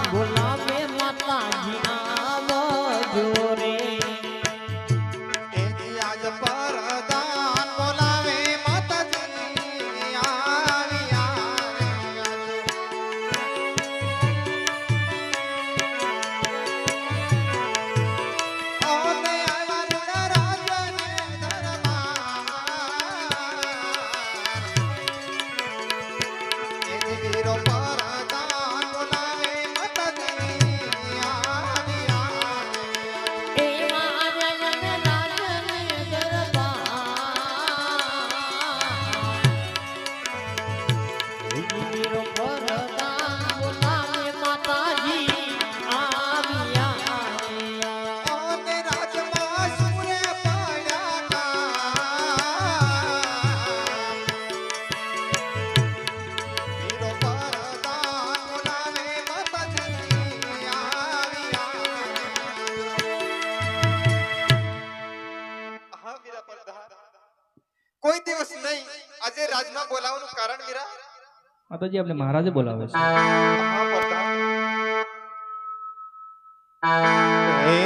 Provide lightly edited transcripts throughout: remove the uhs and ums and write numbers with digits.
બોલાવે માતાજી આવજો રે આજ પરદાન બોલાવે માતાજી આવી કોઈ દિવસ નહીં આજે રાજમાં બોલાવવાનું કારણ મીરા માતાજી આપણે મહારાજે બોલાવે છે હા પ્રધાન હે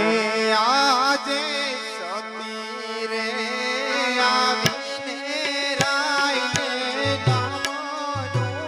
આજે સતી રે આવીને રાઈને ગામડો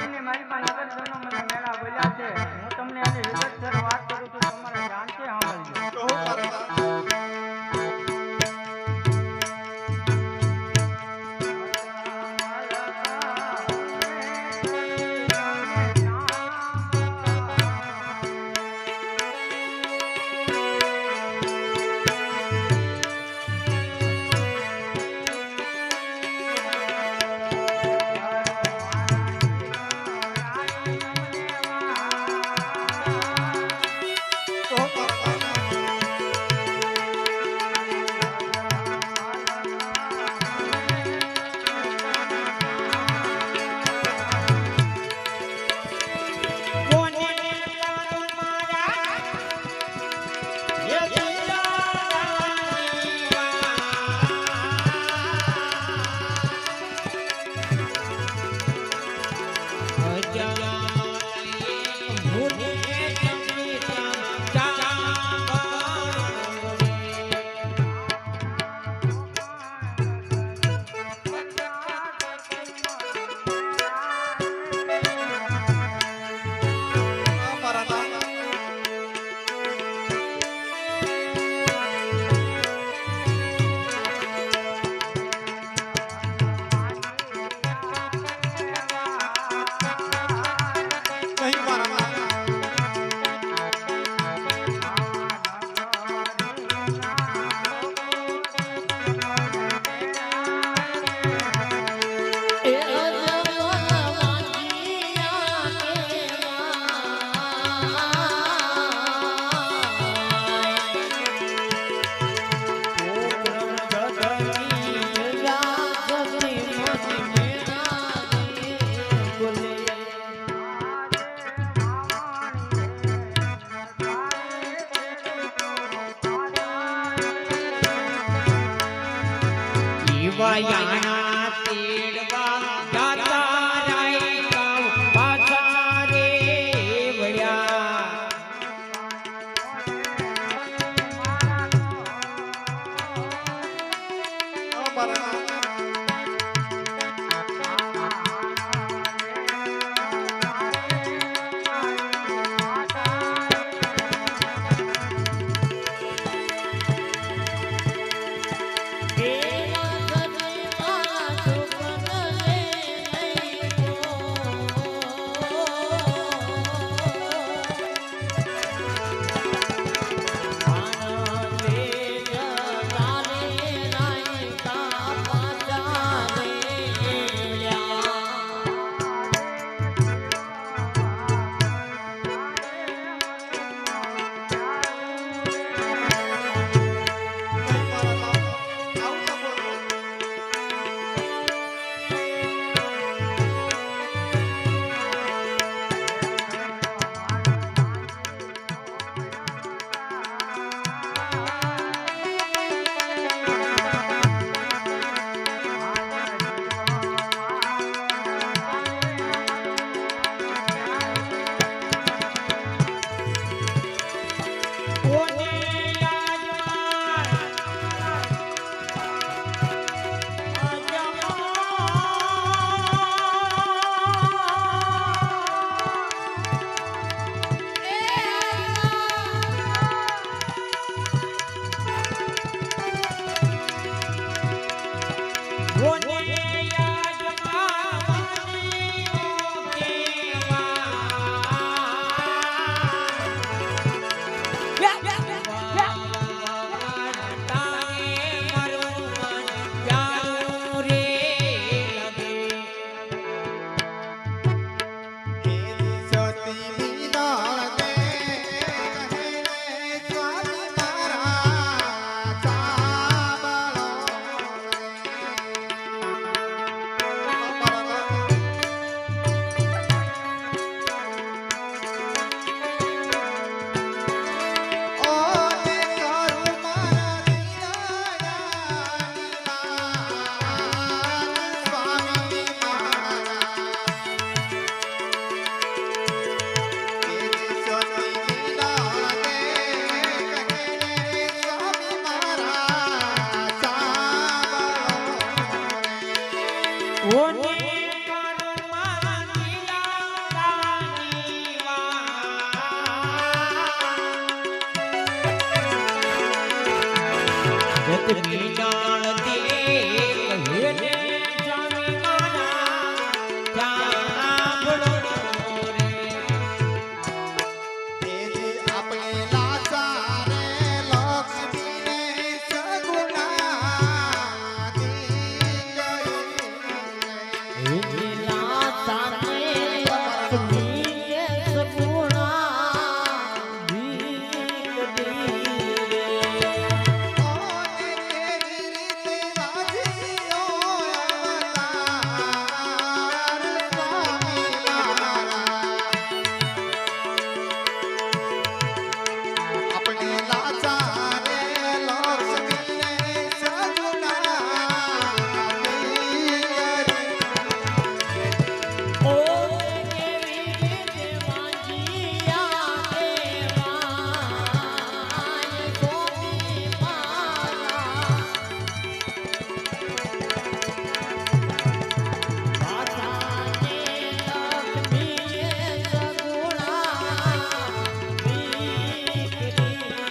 માતાજીની મારી પાસે આગળ જન્મ મને મેળા બોલ્યા છે. હું તમને આની વિગતસર વાત કરું છું, તમારે જાણશે સાંભળજો. કહો મારા નાથ. કહો મારા નાથ. મારા નાથ. નહીં મારા નાથ. એ અજમલ વાગિયા વાયાણા તેડવા ગાતા રાય ગાઉ પાછા રે વળ્યા. કહો મારા નાથ. એ જગતની જાણતી હેને સ્વામી મારા સાંભળો રે. તેજી આપણે લાચા રે લક્ષ્મીને સગુણા દી ગઈ. લીલા સાને લક્ષ્મીએ સગુણા ભીખ દી રે. ઓને કેવી રીતે રાજીઓ અવતાર સ્વામી મારા. આપણે લાચા રે લક્ષ્મીને સગુણા દી ગઈ. ઓ કેવી રીતે વાંજિયા દેવાય સ્વામી મારા. માતાને લક્ષ્મીએ સગુણા ભીખ દી રે.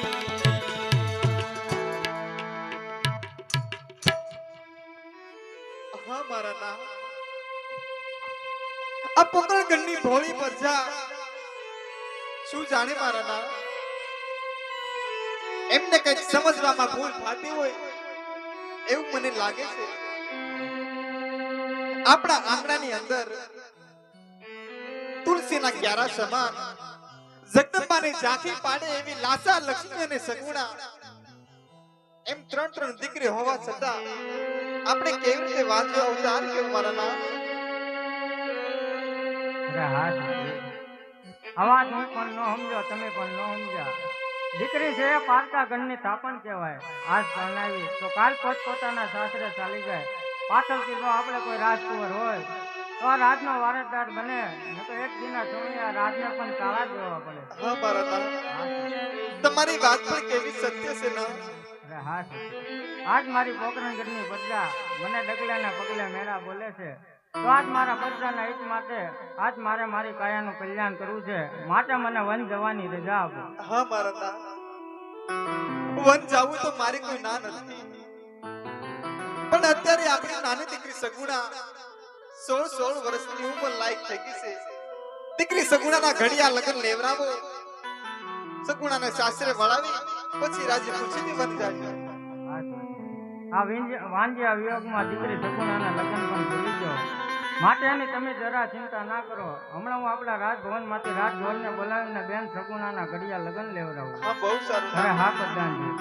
હા મારા નામ આ પોકળગઢની ભોળી પ્રજા શું જાણે મારા નામ એમને કઈ સમજવામાં ભૂલ થતી હોય એવું મને લાગે છે. આપણા આંગણાની અંદર તુલસીના ક્યારા સમાન જગદંબાની ઝાંખી પાડે એવી લાસા લક્ષ્મી અને સગુણા એમ ત્રણ દીકરી હોવા છતાં આપણે કેવી રીતે વાંચ્યો અવતાર કેવું મારા નામ. અરે હા દીકરી. આવા હું પણ ન સમજો, તમે પણ ન સમજ્યા. દીકરી છે એ પારકા ગણની થાપણ કહેવાય. આજ પરણાવી તો કાલ પોતપોતાના સાસરે ચાલી જાય. પાછળથી જો આપણે કોઈ રાજકુંવર હોય તો આ રાજનો વારસદાર બને, ન તો એક દિના સમય આ રાજને પણ તાળા દેવા પડે. હા મારા નામ હા દીકરી. તમારી વાત પણ કેવી સત્ય છે ના. અરે હા દીકરી. આજ મારી પોકરણગઢની પ્રજા મને ડગલે ને પગલે મેળા બોલે છે. તો આજ મારા પ્રજાના હિત માટે આજ મારે મારી કાયાનું કલ્યાણ કરવું છે. માટે મને વન જવાની રજા આપો. હા મારા નામ વન જાવું તો મારી કોઈ ના નથી, પણ અત્યારે આપણી નાની દીકરી સગુણા 16 વર્ષની ઉંમર લાયક થઈ ગઈ છે. દીકરી સગુણાના ઘડિયા લગ્ન લેવરાવો, સગુણાને સાસરે વળાવી પછી રાજી ખુશીથી વન જાય. આ વાંજ્યા વિયોગમાં દીકરી સગુણાના લગ્ન પણ ભૂલી જાઓ. માટે એની તમે જરા ચિંતા ના કરો. હમણાં હું આપણા રાજભવન માંથી રાજભવનને બોલાવીને બેન સગુણાના ઘડિયા લગ્ન લેવડાવું. હા બહુ સારું. અરે હા પ્રધાનજી.